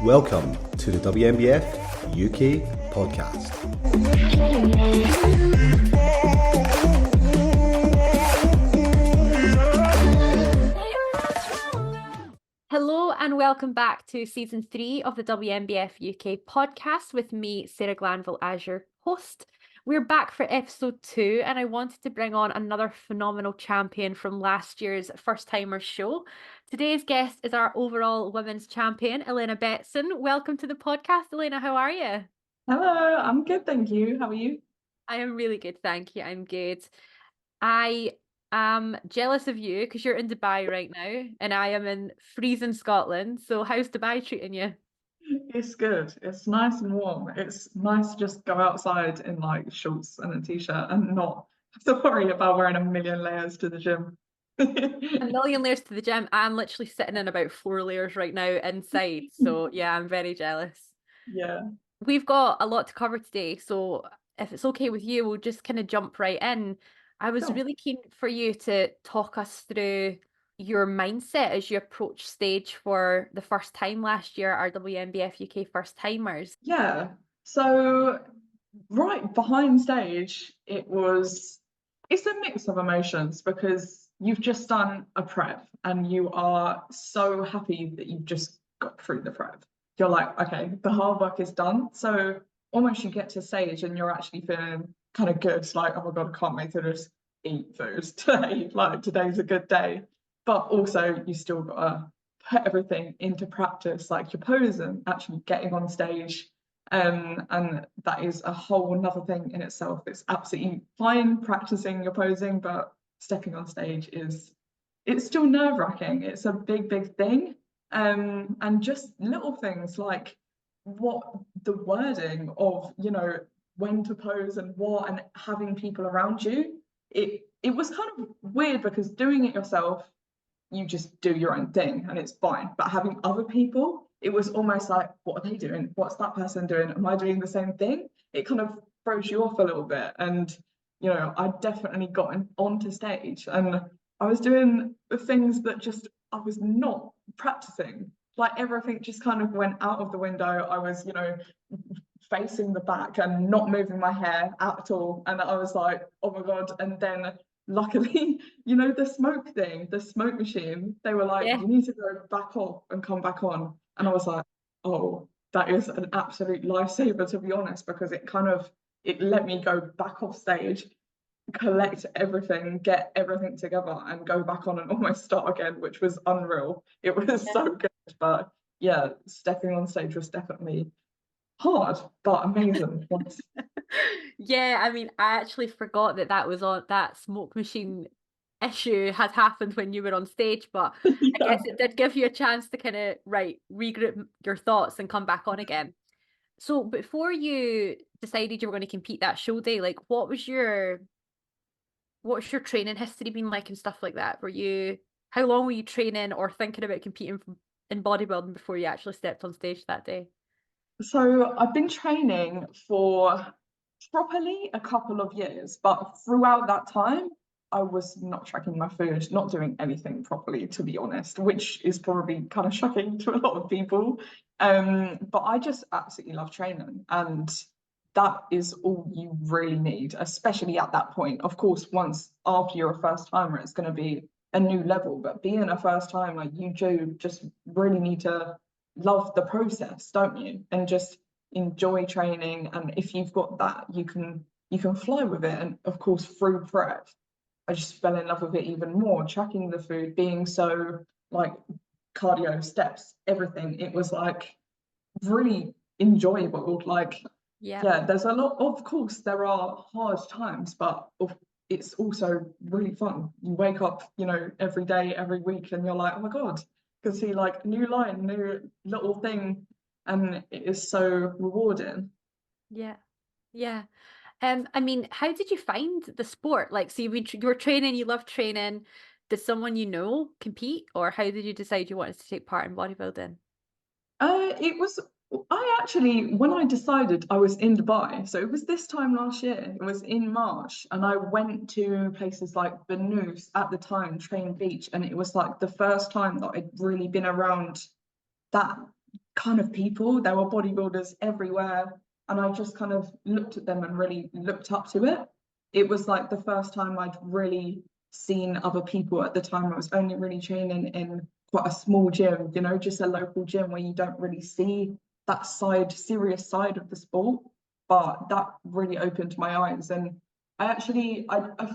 Welcome to the WNBF UK podcast. Hello and welcome back to season 3 of the WNBF UK podcast with me, Sarah Glanville, as your host. We're back for episode 2 and I wanted to bring on another phenomenal champion from last year's First Timers show. Today's guest is our overall women's champion, Ellena Betson. Welcome to the podcast, Ellena. How are you? Hello, I'm good, thank you. How are you? I am really good, thank you. I'm good. I am jealous of you because you're in Dubai right now and I am in freezing Scotland. So how's Dubai treating you? It's good. It's nice and warm. It's nice to just go outside in like shorts and a t-shirt and not have to worry about wearing a million layers to the gym. A million layers to the gym. I'm literally sitting in about 4 layers right now inside. So yeah, I'm very jealous. Yeah. We've got a lot to cover today. So if it's okay with you, we'll just kind of jump right in. I was Sure. really keen for you to talk us through your mindset as you approach stage for the first time last year, our WNBF UK First Timers. Yeah. So right behind stage, it's a mix of emotions because you've just done a prep and you are so happy that you've just got through the prep. You're like, okay, the hard work is done. So almost you get to stage and you're actually feeling kind of good. It's like, oh my God, I can't wait to just eat food today. Like today's a good day. But also you still gotta put everything into practice, like your pose and actually getting on stage. And that is a whole another thing in itself. It's absolutely fine practicing your posing, but stepping on stage it's still nerve-wracking. It's a big thing. And just little things like what the wording of, when to pose and what, and having people around you. It was kind of weird because doing it yourself, you just do your own thing and it's fine. But having other people, it was almost like, what are they doing? What's that person doing? Am I doing the same thing? It kind of throws you off a little bit. And, I definitely got onto stage and I was doing the things that just I was not practicing. Like everything just kind of went out of the window. I was, facing the back and not moving my hair at all. And I was like, oh my God. And then luckily, the smoke machine, they were like, Yeah. you need to go back off and come back on. And I was like, oh, that is an absolute lifesaver, to be honest, because it let me go back off stage, collect everything, get everything together and go back on and almost start again, which was unreal. It was so good. But yeah, stepping on stage was definitely hard, but amazing. Yes. Yeah, I mean, I actually forgot that was on that smoke machine issue had happened when you were on stage, but I Yeah. guess it did give you a chance to kind of regroup your thoughts and come back on again. So before you decided you were going to compete that show day, like what's your training history been like and stuff like that? How long were you training or thinking about competing in bodybuilding before you actually stepped on stage that day? So I've been training for properly a couple of years, but throughout that time, I was not tracking my food, not doing anything properly, to be honest, which is probably kind of shocking to a lot of people. But I just absolutely love training, and that is all you really need, especially at that point. Of course, once after you're a first timer, it's going to be a new level, but being a first timer, you do just really need to love the process, don't you? And just enjoy training. And if you've got that, you can fly with it. And of course, through prep, I just fell in love with it even more, tracking the food, being so like cardio, steps, everything. It was like really enjoyable. Like, yeah, there's a lot, of course, there are hard times, but it's also really fun. You wake up, every day, every week, and you're like, oh my God, can see like new line, new little thing, and it is so rewarding. Yeah. I mean, how did you find the sport? Like, so you were training, you love training. Did someone you know compete, or how did you decide you wanted to take part in bodybuilding? It was, I actually, when I decided, I was in Dubai. So it was this time last year, it was in March, and I went to places like Banús at the time, Train Beach, and it was like the first time that I'd really been around that kind of people. There were bodybuilders everywhere, and I just kind of looked at them and really looked up to it. It was like the first time I'd really seen other people. At the time I was only really training in quite a small gym, you know, just a local gym where you don't really see that serious side of the sport. But that really opened my eyes. And I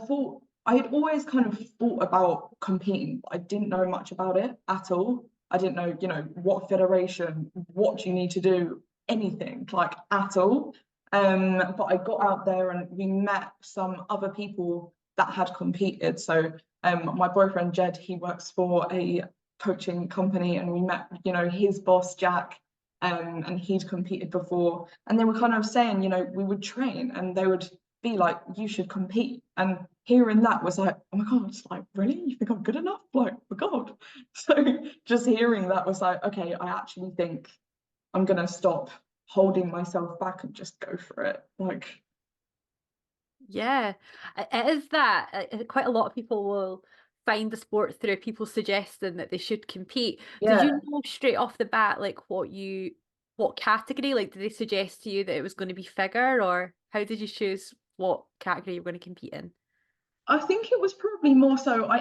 thought, I had always kind of thought about competing, but I didn't know much about it at all. I didn't know, you know, what federation, what do you need to do, anything like at all. But I got out there and we met some other people that had competed. So my boyfriend Jed, he works for a coaching company, and we met, you know, his boss Jack, and he'd competed before, and they were kind of saying, you know, we would train and they would be like, you should compete. And hearing that was like, oh my God, it's like, really? You think I'm good enough? Like, oh God. So just hearing that was like, okay, I actually think I'm gonna stop holding myself back and just go for it. Like, Yeah, it is that. Quite a lot of people will find the sport through people suggesting that they should compete. Did you yeah. know straight off the bat, like what category? Like, did they suggest to you that it was going to be figure, or how did you choose what category you were going to compete in? I think it was probably more so I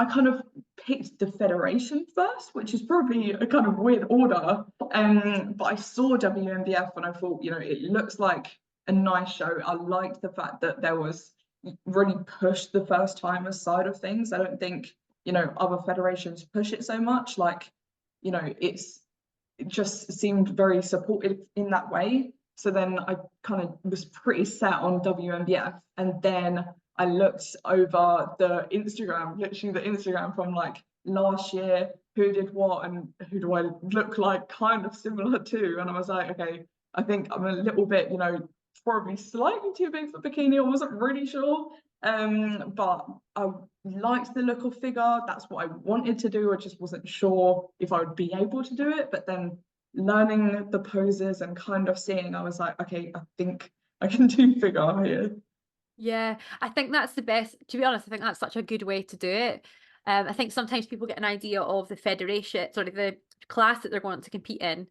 kind of picked the federation first, which is probably a kind of weird order. But I saw WNBF and I thought, you know, it looks like a nice show. I liked the fact that there was really pushed the first timers side of things. I don't think, you know, other federations push it so much. Like, you know, it just seemed very supportive in that way. So then I kind of was pretty set on WNBF, and then I looked over the Instagram, literally the Instagram from like last year, who did what and who do I look like kind of similar to, and I was like, okay, I think I'm a little bit, you know, probably slightly too big for bikini. I wasn't really sure, but I liked the look of figure. That's what I wanted to do. I just wasn't sure if I would be able to do it, but then learning the poses and kind of seeing, I was like, okay, I think I can do figure here. Yeah, I think that's the best. To be honest, I think that's such a good way to do it. I think sometimes people get an idea of the federation, sorry, the class that they're going to compete in,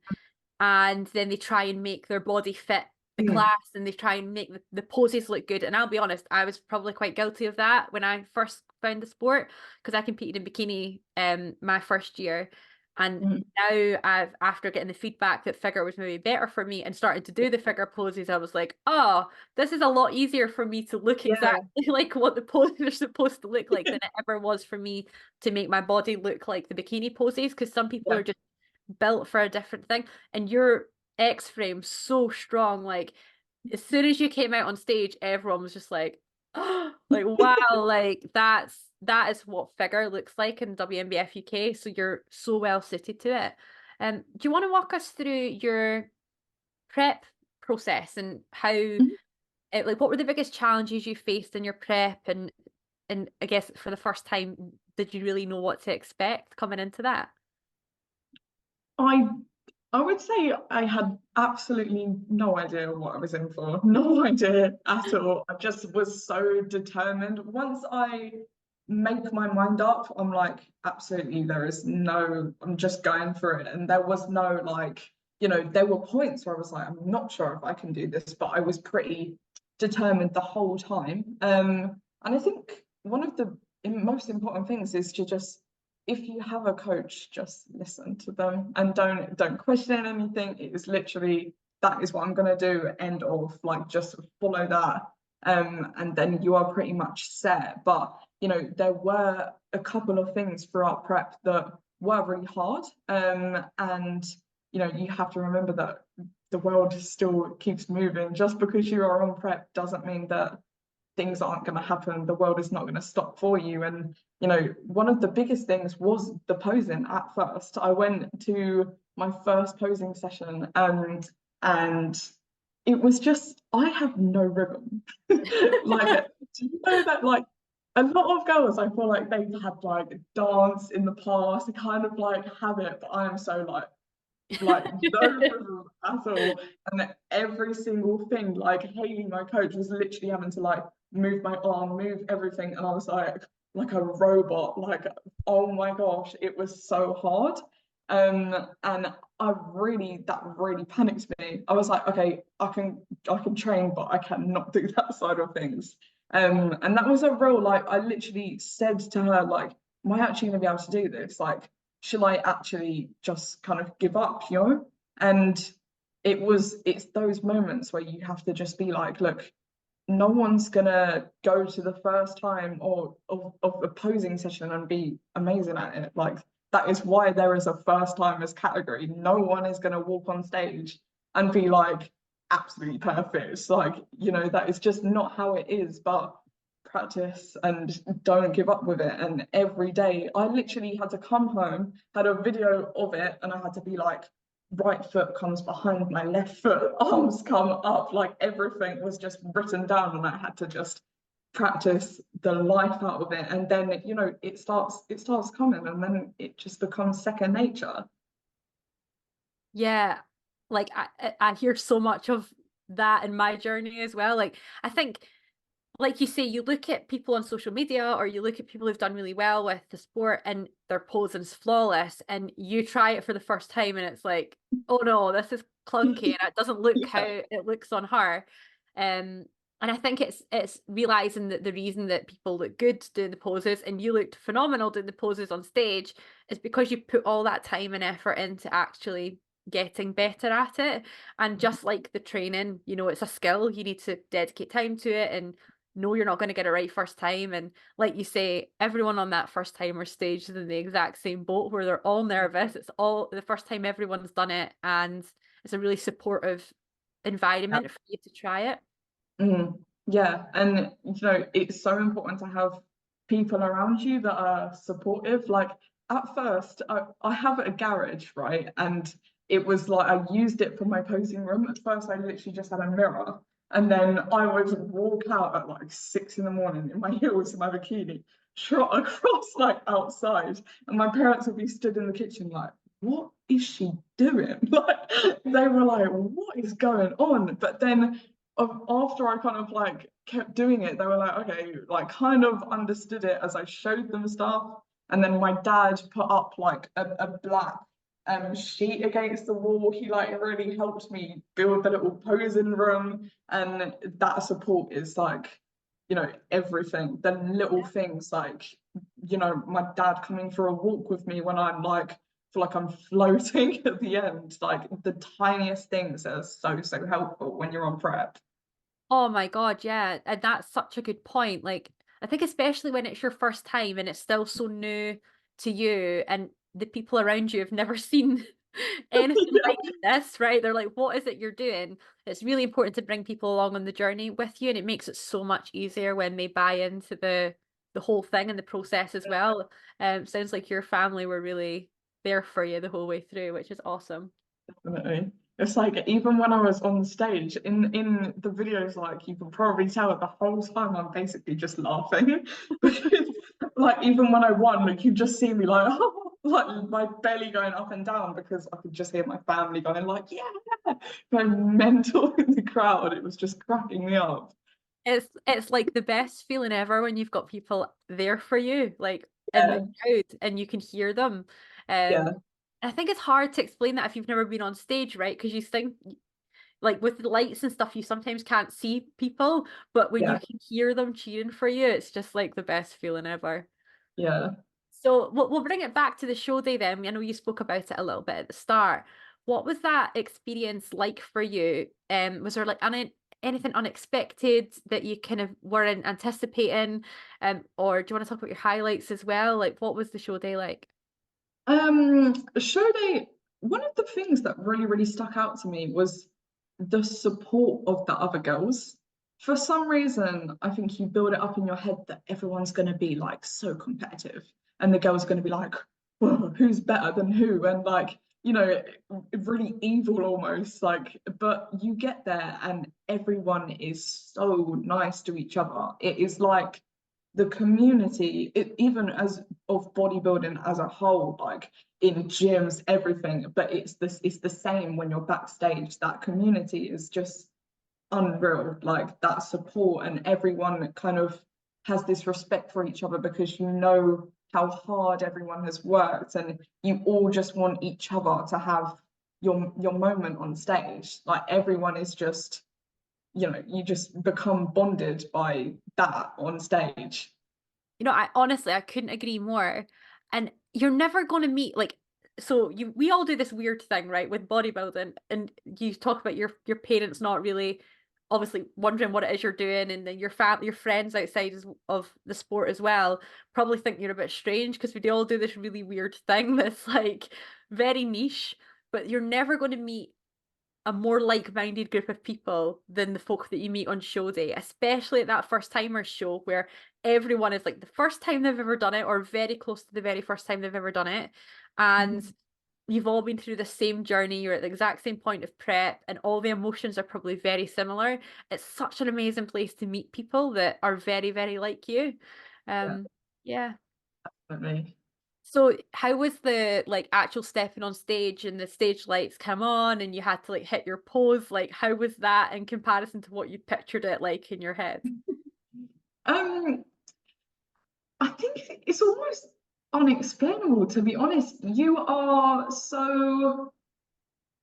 and then they try and make their body fit the Mm. class, and they try and make the poses look good. And I'll be honest, I was probably quite guilty of that when I first found the sport, because I competed in bikini my first year. And Mm. now after getting the feedback that figure was maybe better for me and starting to do the figure poses, I was like, oh, this is a lot easier for me to look Yeah. exactly like what the poses are supposed to look like than it ever was for me to make my body look like the bikini poses, because some people Yeah. are just built for a different thing. And your X frame so strong, like as soon as you came out on stage, everyone was just like, oh, like wow, like that is what figure looks like in WNBF UK. So you're so well suited to it. Do you want to walk us through your prep process and how Mhm. like what were the biggest challenges you faced in your prep, and I guess for the first time, did you really know what to expect coming into that? I I would say I had absolutely no idea what I was in for. No idea at all. I just was so determined. Once I make my mind up, I'm like, absolutely, I'm just going for it. And there was no like, you know, there were points where I was like, I'm not sure if I can do this, but I was pretty determined the whole time. And I think one of the most important things is to just, if you have a coach, just listen to them and don't question anything. It is literally, that is what I'm going to do, end of, like, just follow that, and then you are pretty much set. But you know, there were a couple of things throughout prep that were really hard, and you know, you have to remember that the world still keeps moving. Just because you are on prep doesn't mean that things aren't going to happen. The world is not going to stop for you. And you know, one of the biggest things was the posing. At first I went to my first posing session, and it was just, I have no rhythm. Like, do you know that, like, a lot of girls, I feel like they've had like dance in the past, they kind of like have it, but I am so like no rhythm at all. And every single thing, like Haley, my coach, was literally having to like move my arm, move everything, and I was like a robot. Like, oh my gosh, it was so hard. And that really panicked me. I was like, okay, I can train, but I cannot do that side of things. And that was a real, like, I literally said to her, like, am I actually gonna be able to do this? Like, shall I actually just kind of give up, you know? And it's those moments where you have to just be like, look, no one's gonna go to the first time or of a posing session and be amazing at it. Like, that is why there is a first timers category. No one is gonna walk on stage and be like absolutely perfect. It's like, you know, that is just not how it is. But practice and don't give up with it. And every day I literally had to come home, had a video of it, and I had to be like, right foot comes behind my left foot, arms come up, like everything was just written down, and I had to just practice the life out of it. And then, you know, it starts coming, and then it just becomes second nature. Yeah, like I hear so much of that in my journey as well. Like I think, like you say, you look at people on social media or you look at people who've done really well with the sport and their posing's flawless, and you try it for the first time and it's like, oh no, this is clunky and it doesn't look how Yeah. it looks on her. And I think it's realizing that the reason that people look good doing the poses and you looked phenomenal doing the poses on stage is because you put all that time and effort into actually getting better at it. And just like the training, you know, it's a skill, you need to dedicate time to it and know you're not going to get it right first time. And like you say, everyone on that first timer stage is in the exact same boat where they're all nervous. It's all the first time everyone's done it, and it's a really supportive environment for you to try it. Yeah, and you know, it's so important to have people around you that are supportive. Like, at first, I have a garage, right? And it was like I used it for my posing room. At first, I literally just had a mirror. And then I would walk out at like 6 in the morning in my heels and my bikini, trot across like outside. And my parents would be stood in the kitchen like, what is she doing? Like, they were like, what is going on? But then after I kind of like kept doing it, they were like, okay, like kind of understood it as I showed them stuff. And then my dad put up like a black sheet against the wall. He like really helped me build the little posing room. And that support is like, you know, everything. The little things like, you know, my dad coming for a walk with me when I'm like, feel like I'm floating at the end. Like, the tiniest things are so helpful when you're on prep. Oh my God, yeah. And that's such a good point. Like, I think especially when it's your first time and it's still so new to you and the people around you have never seen anything Yeah. like this, right? They're like, what is it you're doing? It's really important to bring people along on the journey with you, and it makes it so much easier when they buy into the whole thing and the process as well. Sounds like your family were really there for you the whole way through, which is awesome. Definitely. It's like, even when I was on stage in the videos, like you can probably tell the whole time I'm basically just laughing. Because like, even when I won, like, you just see me like, oh, like my belly going up and down because I could just hear my family going like, yeah, going mental in the crowd. It was just cracking me up. It's like the best feeling ever when you've got people there for you, like in the Yeah, crowd, and you can hear them. yeah, I think it's hard to explain that if you've never been on stage, right? Because you think, like with the lights and stuff, you sometimes can't see people, but when you yeah, can hear them cheering for you, it's just like the best feeling ever. yeah. So we'll bring it back to the show day then. I know you spoke about it a little bit at the start. What was that experience like for you? Was there like anything unexpected that you kind of weren't anticipating? Or do you want to talk about your highlights as well? Like, what was the show day like? Show day, one of the things that really stuck out to me was the support of the other girls. For some reason, I think you build it up in your head that everyone's going to be like so competitive, and the girls going to be like, well, who's better than who? And like, you know, really evil almost. Like, but you get there and everyone is so nice to each other. It is like the community, even as of bodybuilding as a whole, like in gyms, everything, but it's the same when you're backstage. That community is just unreal, like that support, and everyone kind of has this respect for each other because you know how hard everyone has worked, and you all just want each other to have your moment on stage. Like everyone is just, you know, you just become bonded by that on stage. You know, I honestly, I couldn't agree more. And you're never going to meet like, so we all do this weird thing, right, with bodybuilding, and you talk about your parents not really obviously wondering what it is you're doing, and then your friends outside of the sport as well probably think you're a bit strange because we all do this really weird thing that's like very niche, but you're never going to meet a more like-minded group of people than the folk that you meet on show day, especially at that first timers show where everyone is like the first time they've ever done it or very close to the very first time they've ever done it. And you've all been through the same journey, you're at the exact same point of prep, and all the emotions are probably very similar. It's such an amazing place to meet people that are very, very like you. Yeah. Definitely. So how was the like actual stepping on stage and the stage lights come on and you had to like hit your pose? Like how was that in comparison to what you pictured it like in your head? I think it's almost unexplainable, to be honest. You are so,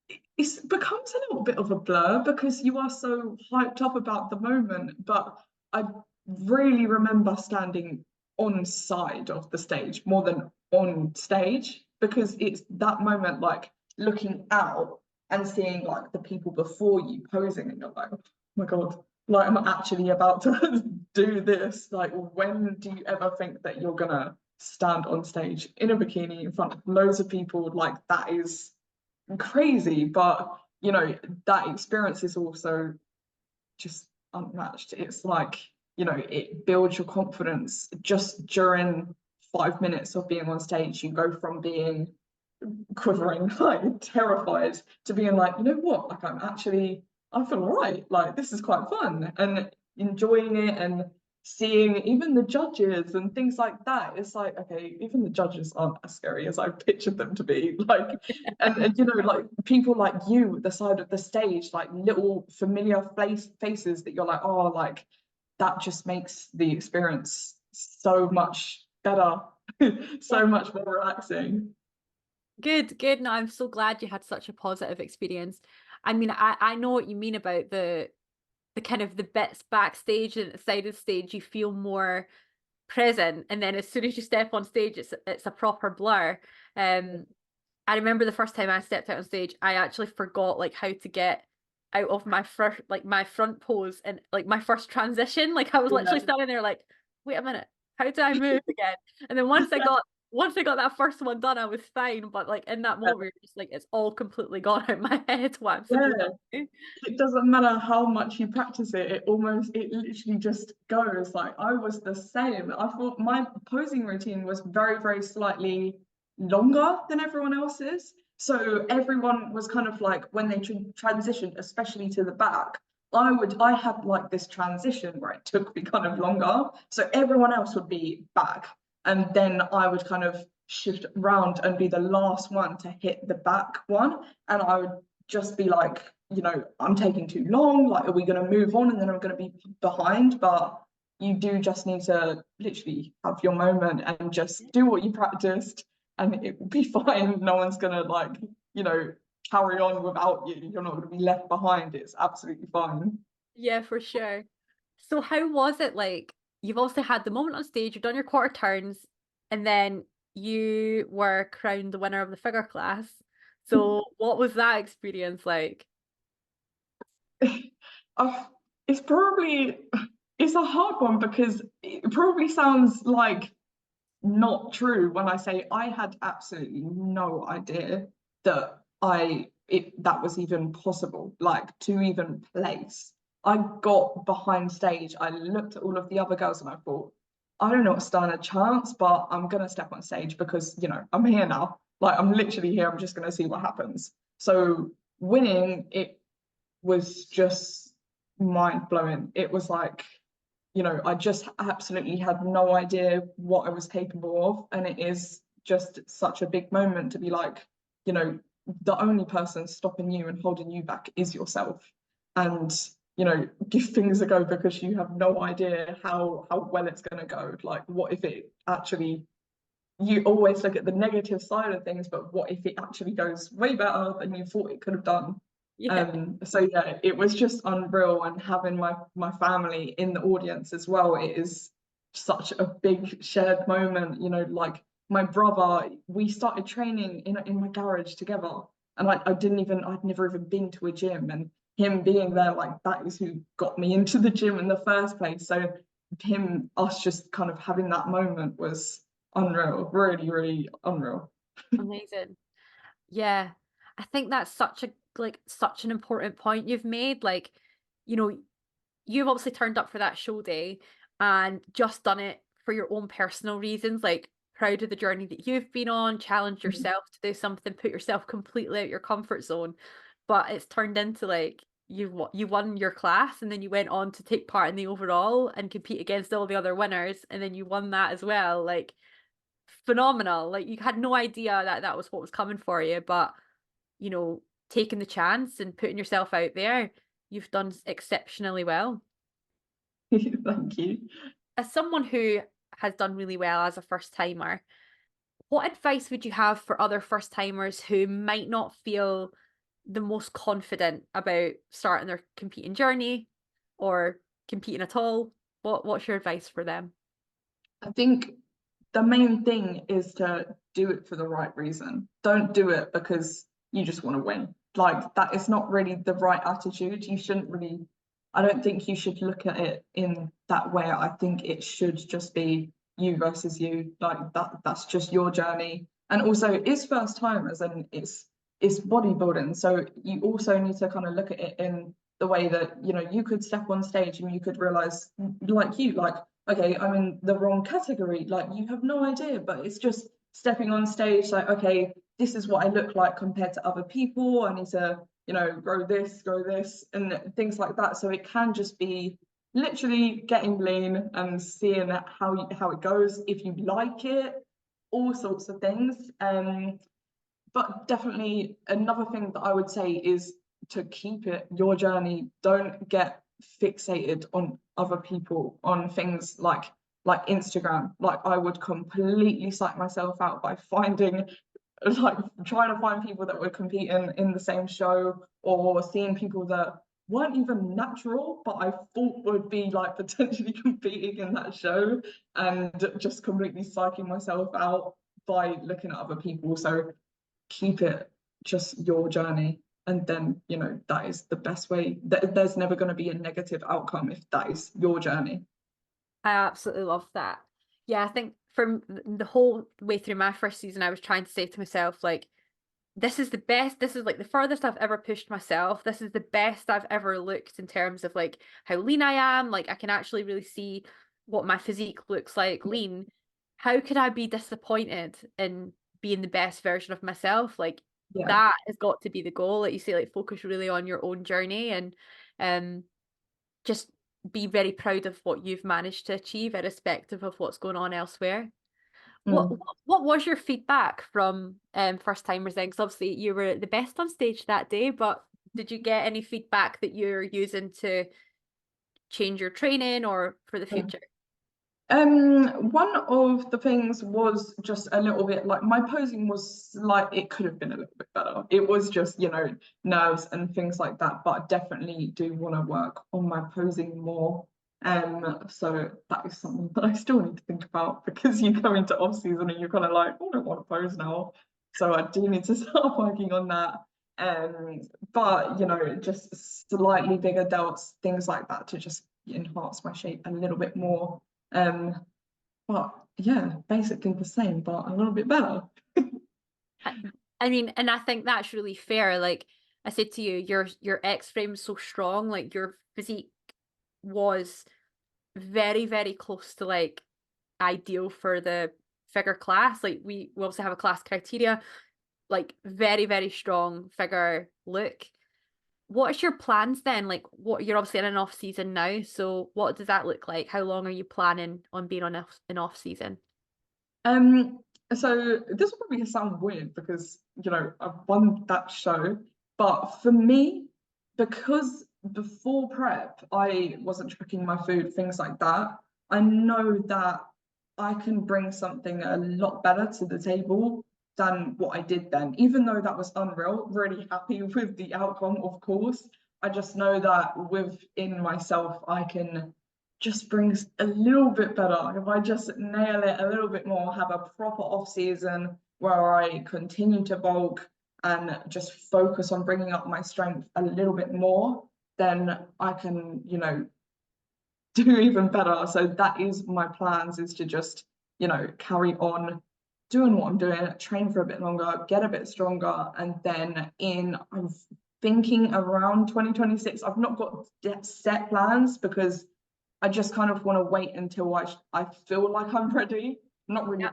it becomes a little bit of a blur because you are so hyped up about the moment. But I really remember standing on side of the stage more than on stage, because it's that moment, like looking out and seeing like the people before you posing, and you're like, oh my God, like I'm actually about to do this. Like, when do you ever think that you're gonna stand on stage in a bikini in front of loads of people? Like, that is crazy. But you know, that experience is also just unmatched. It's like, you know, it builds your confidence just during 5 minutes of being on stage. You go from being quivering, like terrified, to being like, you know what, like I feel all right, like this is quite fun, and enjoying it, and seeing even the judges and things like that. It's like, okay, even the judges aren't as scary as I pictured them to be. Like, and you know, like people like you at the side of the stage, like little familiar faces that you're like, oh, like that just makes the experience so much better, so much more relaxing. Good, good. No, I'm so glad you had such a positive experience. I mean, I know what you mean about the kind of the bits backstage and at the side of the stage, you feel more present, and then as soon as you step on stage, it's a proper blur. I remember the first time I stepped out on stage, I actually forgot like how to get out of my first like my front pose and like my first transition. Like I was literally standing there like, wait a minute, how do I move again? And then once I got that first one done, I was fine. But like in that moment, it's like it's all completely gone out of my head what I'm supposed to do. It doesn't matter how much you practice it, it literally just goes. Like, I was the same. I thought my posing routine was very, very slightly longer than everyone else's. So everyone was kind of like, when they transitioned, especially to the back, I had like this transition where it took me kind of longer. So everyone else would be back, and then I would kind of shift around and be the last one to hit the back one. And I would just be like, you know, I'm taking too long. Like, are we going to move on? And then I'm going to be behind. But you do just need to literally have your moment and just do what you practiced, and it will be fine. No one's going to, like, you know, carry on without you. You're not going to be left behind. It's absolutely fine. Yeah, for sure. So how was it like? You've also had the moment on stage, you've done your quarter turns, and then you were crowned the winner of the figure class. So what was that experience like? It's probably, it's a hard one because it probably sounds like not true when I say I had absolutely no idea that that was even possible, like to even place. I got behind stage, I looked at all of the other girls and I thought, I don't know what stand a chance, but I'm gonna step on stage because, you know, I'm here now. Like, I'm literally here, I'm just gonna see what happens. So winning it was just mind blowing. It was like, you know, I just absolutely had no idea what I was capable of. And it is just such a big moment to be like, you know, the only person stopping you and holding you back is yourself. And, you know, give things a go because you have no idea how well it's going to go. Like, what if it actually you always look at the negative side of things, but what if it actually goes way better than you thought it could have done? Yeah. So yeah, it was just unreal, and having my family in the audience as well, it is such a big shared moment. You know, like my brother, we started training in my garage together, and like I'd never even been to a gym, and him being there, like that is who got me into the gym in the first place. So us just kind of having that moment was unreal, really, really unreal. Amazing. Yeah. I think that's such an important point you've made. Like, you know, you've obviously turned up for that show day and just done it for your own personal reasons, like proud of the journey that you've been on, challenge yourself to do something, put yourself completely out your comfort zone. But it's turned into like you won your class, and then you went on to take part in the overall and compete against all the other winners, and then you won that as well. Like phenomenal. Like you had no idea that that was what was coming for you, but you know, taking the chance and putting yourself out there, you've done exceptionally well. Thank you. As someone who has done really well as a first timer, what advice would you have for other first timers who might not feel the most confident about starting their competing journey or competing at all? What's your advice for them? I think the main thing is to do it for the right reason. Don't do it because you just want to win. Like that is not really the right attitude. You shouldn't really, I don't think you should look at it in that way. I think it should just be you versus you. Like that's just your journey. And also it's first timers and it's bodybuilding. So you also need to kind of look at it in the way that, you know, you could step on stage and you could realize like okay, I'm in the wrong category. Like you have no idea, but it's just stepping on stage, like, okay, this is what I look like compared to other people. I need to, you know, grow this, and things like that. So it can just be literally getting lean and seeing how it goes, if you like it, all sorts of things. But definitely another thing that I would say is to keep it your journey. Don't get fixated on other people, on things like Instagram. Like I would completely psych myself out by finding like trying to find people that were competing in the same show, or seeing people that weren't even natural but I thought would be like potentially competing in that show, and just completely psyching myself out by looking at other people. So keep it just your journey, and then, you know, that is the best way. There's never going to be a negative outcome if that is your journey. I absolutely love that. Yeah, I think from the whole way through my first season, I was trying to say to myself, like, this is the best. This is like the furthest I've ever pushed myself. This is the best I've ever looked in terms of like how lean I am. Like I can actually really see what my physique looks like lean. How could I be disappointed in being the best version of myself? Like Yeah. that has got to be the goal. Like you say, like focus really on your own journey and um just be very proud of what you've managed to achieve, irrespective of what's going on elsewhere. What Mm. what was your feedback from first timers then? Because obviously you were the best on stage that day, but did you get any feedback that you're using to change your training or for the future? One of the things was just a little bit like my posing was like it could have been a little bit better. It was just, you know, nerves and things like that, but I definitely do want to work on my posing more. So that is something that I still need to think about, because you go into off season and you're kind of like, oh, I don't want to pose now. So I do need to start working on that. But you know, just slightly bigger delts, things like that, to just enhance my shape a little bit more. But yeah, basically the same, but a little bit better. I I mean, and I think that's really fair. Like I said to you, your X frame's so strong. Like your physique was very, very close to like ideal for the figure class. Like we also have a class criteria, like very, very strong figure look. What's your plans then? Like what you're obviously in an off season now. So what does that look like? How long are you planning on being on an off season? Um, so this will probably sound weird because, you know, I've won that show, but for me, because before prep I wasn't tracking my food, things like that, I know that I can bring something a lot better to the table than what I did then. Even though that was unreal, really happy with the outcome, of course. I just know that within myself, I can just bring a little bit better. If I just nail it a little bit more, have a proper off season where I continue to bulk and just focus on bringing up my strength a little bit more, then I can, you know, do even better. So that is my plans, is to just, you know, carry on doing what I'm doing, train for a bit longer, get a bit stronger, and then I'm thinking around 2026. I've not got set plans because I just kind of want to wait until I feel like I'm ready. I'm not really a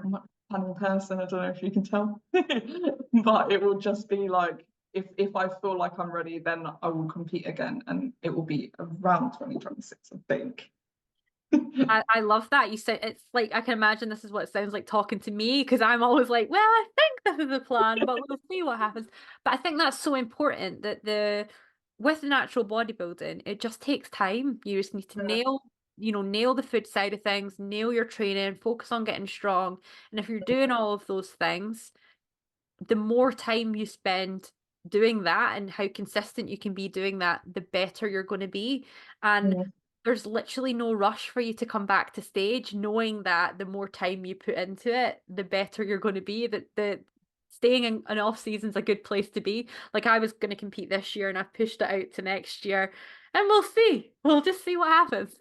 planning person, I don't know if you can tell, but it will just be like, if I feel like I'm ready, then I will compete again, and it will be around 2026, I think. I love that. You said it's like, I can imagine this is what it sounds like talking to me, because I'm always like, well, I think this is the plan, but we'll see what happens. But I think that's so important that with natural bodybuilding, it just takes time. You just need to nail the food side of things, nail your training, focus on getting strong. And if you're doing all of those things, the more time you spend doing that and how consistent you can be doing that, the better you're going to be. And there's literally no rush for you to come back to stage, knowing that the more time you put into it, the better you're going to be. That the staying in an off season's a good place to be. Like, I was going to compete this year and I've pushed it out to next year, and we'll see. We'll just see what happens.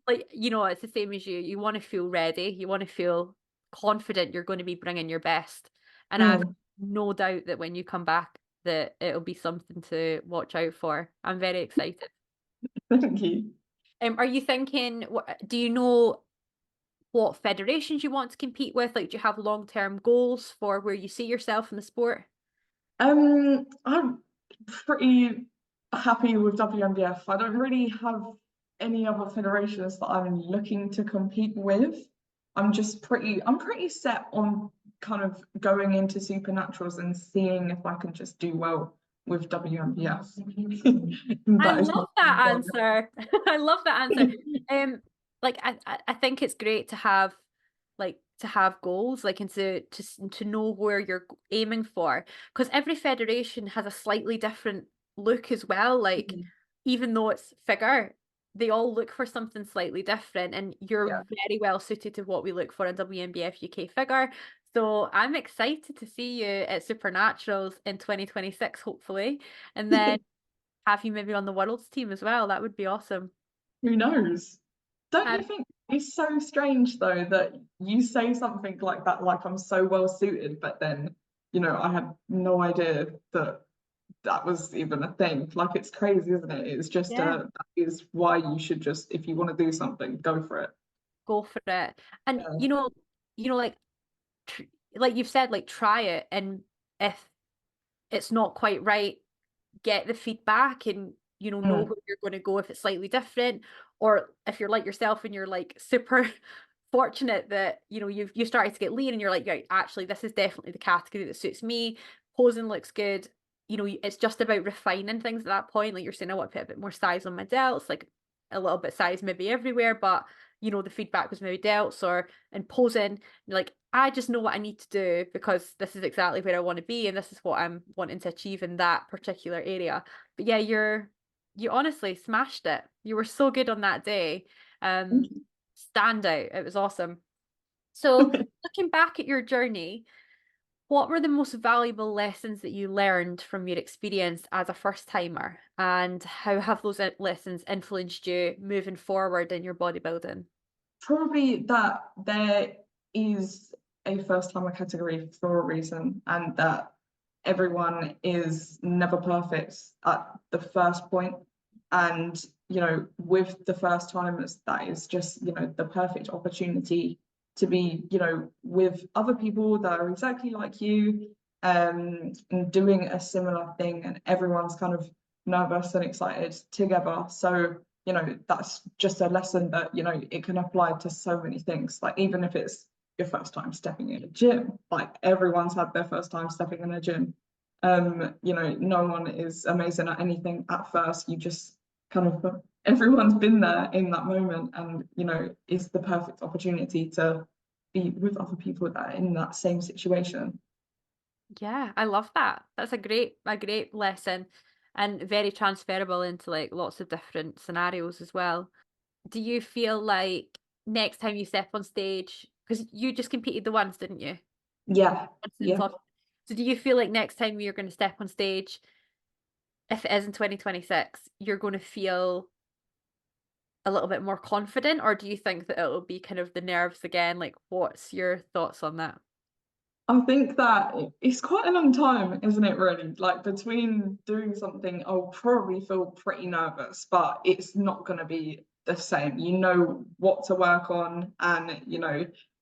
Like, you know, it's the same as you. You want to feel ready. You want to feel confident you're going to be bringing your best. And I've no doubt that when you come back, that it'll be something to watch out for. I'm very excited. Thank you. Are you thinking, do you know what federations you want to compete with? Like, do you have long-term goals for where you see yourself in the sport? I'm pretty happy with WNBF. I don't really have any other federations that I'm looking to compete with. I'm pretty set on kind of going into supernaturals and seeing if I can just do well with WNBF. I love that answer. I love that answer. Like, I think it's great to have goals, like, and to know where you're aiming for, because every federation has a slightly different look as well. Like, even though it's figure, they all look for something slightly different, and you're very well suited to what we look for in WNBF UK figure. So I'm excited to see you at Supernaturals in 2026, hopefully, and then have you maybe on the world's team as well. That would be awesome. Who knows? Don't you think it's so strange though that you say something like that, like I'm so well suited, but then, you know, I had no idea that that was even a thing. Like, it's crazy, isn't it? It's just that is why you should just, if you want to do something, go for it. Go for it. And you know, like you've said, like, try it, and if it's not quite right, get the feedback, and know where you're going to go if it's slightly different, or if you're like yourself and you're like super fortunate that you started to get lean and you're like, right, actually this is definitely the category that suits me, posing looks good. It's just about refining things at that point. Like you're saying, I want to put a bit more size on my delts, like a little bit size maybe everywhere, but the feedback was maybe delts or in posing. You're like, I just know what I need to do because this is exactly where I want to be and this is what I'm wanting to achieve in that particular area. But yeah, you honestly smashed it. You were so good on that day. Stand out. It was awesome. So looking back at your journey, what were the most valuable lessons that you learned from your experience as a first timer, and how have those lessons influenced you moving forward in your bodybuilding? Probably that there is a first timer category for a reason, and that everyone is never perfect at the first point. And with the first timers, that is just the perfect opportunity to be with other people that are exactly like you, and doing a similar thing, and everyone's kind of nervous and excited together. So that's just a lesson that it can apply to so many things. Like, even if it's your first time stepping in a gym, like everyone's had their first time stepping in a gym. No one is amazing at anything at first. You just kind of everyone's been there in that moment, and it's the perfect opportunity to be with other people that are in that same situation. Yeah, I love that. That's a great lesson and very transferable into like lots of different scenarios as well. Do you feel like next time you step on stage, because you just competed the once, didn't you? Yeah, Once in yeah. top. So do you feel like next time you're going to step on stage, if it is in 2026, you're going to feel a little bit more confident, or do you think that it'll be kind of the nerves again? Like, what's your thoughts on that? I think that it's quite a long time, isn't it, really? Like between doing something, I'll probably feel pretty nervous, but it's not going to be the same. You know what to work on, and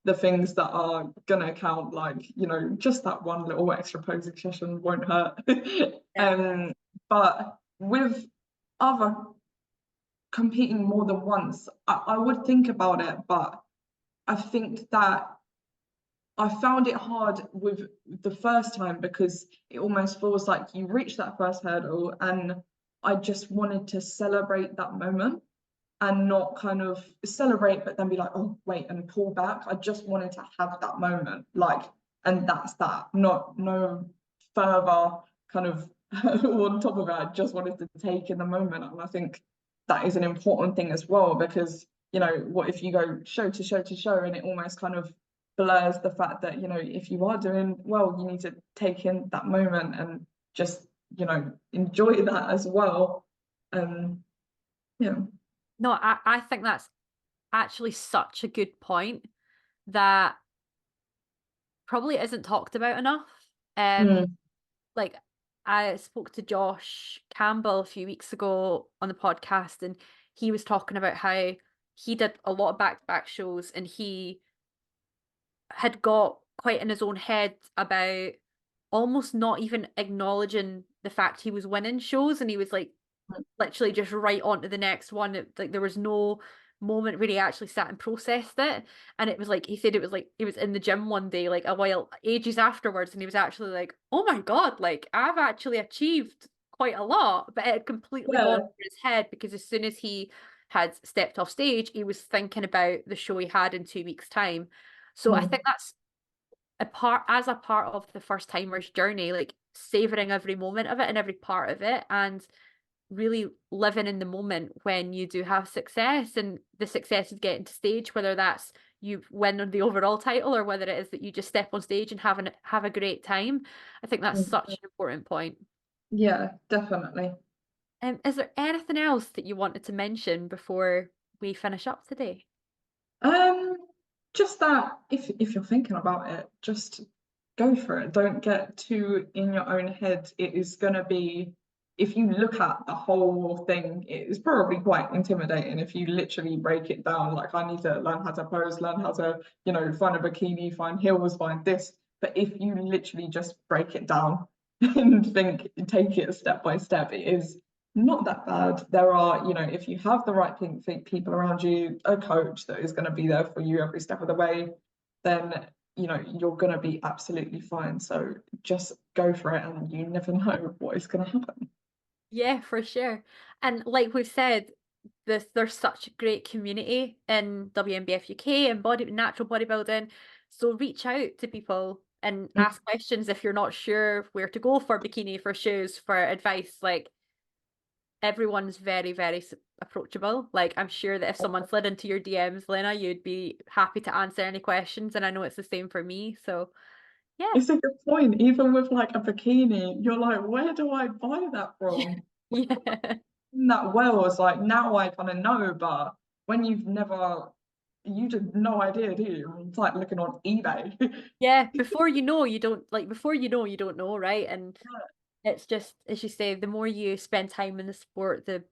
the things that are going to count, like, just that one little extra posing session won't hurt. Yeah. But with other competing more than once, I would think about it, but I think that I found it hard with the first time because it almost feels like you reach that first hurdle, and I just wanted to celebrate that moment and not kind of celebrate, but then be like, oh, wait, and pull back. I just wanted to have that moment, like, and that's that, not no further kind of on top of it. I just wanted to take in the moment. And I think that is an important thing as well, because, what if you go show to show to show and it almost kind of blurs the fact that, if you are doing well, you need to take in that moment and just, enjoy that as well. Yeah. No, I think that's actually such a good point that probably isn't talked about enough. Mm. Like I spoke to Josh Campbell a few weeks ago on the podcast, and he was talking about how he did a lot of back-to-back shows, and he had got quite in his own head about almost not even acknowledging the fact he was winning shows, and he was like literally just right on to the next one. Like there was no moment where he actually sat and processed it. And it was like he said it was like he was in the gym one day, like a while ages afterwards, and he was actually like, oh my God, like I've actually achieved quite a lot. But it had completely gone Yeah. over his head because as soon as he had stepped off stage, he was thinking about the show he had in 2 weeks' time. So I think Mm. that's a part of the first timers journey, like savoring every moment of it and every part of it, and really living in the moment when you do have success, and the success is getting to stage, whether that's you win on the overall title or whether it is that you just step on stage and have a great time. I think that's Mm. such an important point. Yeah, definitely. Is there anything else that you wanted to mention before we finish up today? Um, just that if you're thinking about it, just go for it. Don't get too in your own head. It is gonna be, if you look at the whole thing, it is probably quite intimidating if you literally break it down. Like, I need to learn how to pose, learn how to, find a bikini, find heels, find this. But if you literally just break it down and take it step by step, it is not that bad. There are, if you have the right people around you, a coach that is going to be there for you every step of the way, then you're going to be absolutely fine. So just go for it, and you never know what is going to happen. Yeah, for sure. And like we've said, there's such a great community in WNBF UK and natural bodybuilding. So reach out to people and ask questions if you're not sure where to go for bikini, for shoes, for advice. Like everyone's very, very approachable. Like I'm sure that if someone slid into your DMs, Lena, you'd be happy to answer any questions. And I know it's the same for me. So yeah. It's a good point. Even with like a bikini, you're like, where do I buy that from? Yeah. That well, it's like, now I kind of know, but when you just no idea, do you? It's like looking on eBay. Yeah, before you know, you don't know, right? And it's just, as you say, the more you spend time in the sport, the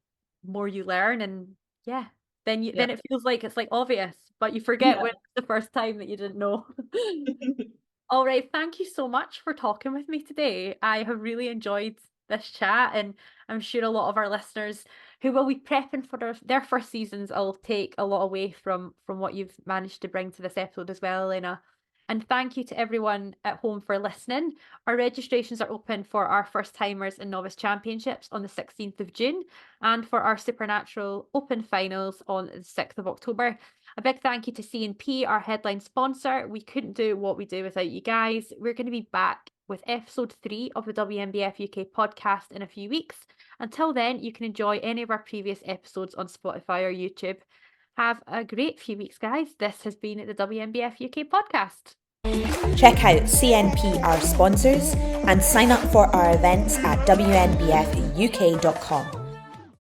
more you learn, and yeah, Yeah. then it feels like it's like obvious, but you forget Yeah. when it's the first time that you didn't know. All right, thank you so much for talking with me today. I have really enjoyed this chat, and I'm sure a lot of our listeners who will be prepping for their first seasons will take a lot away from what you've managed to bring to this episode as well, Elena. And thank you to everyone at home for listening. Our registrations are open for our First Timers and Novice Championships on the 16th of June and for our Supernatural Open Finals on the 6th of October. A big thank you to C&P, our headline sponsor. We couldn't do what we do without you guys. We're going to be back with episode 3 of the WNBF UK podcast in a few weeks. Until then, you can enjoy any of our previous episodes on Spotify or YouTube. Have a great few weeks, guys. This has been the WNBF UK podcast. Check out CNP, our sponsors, and sign up for our events at WNBFUK.com.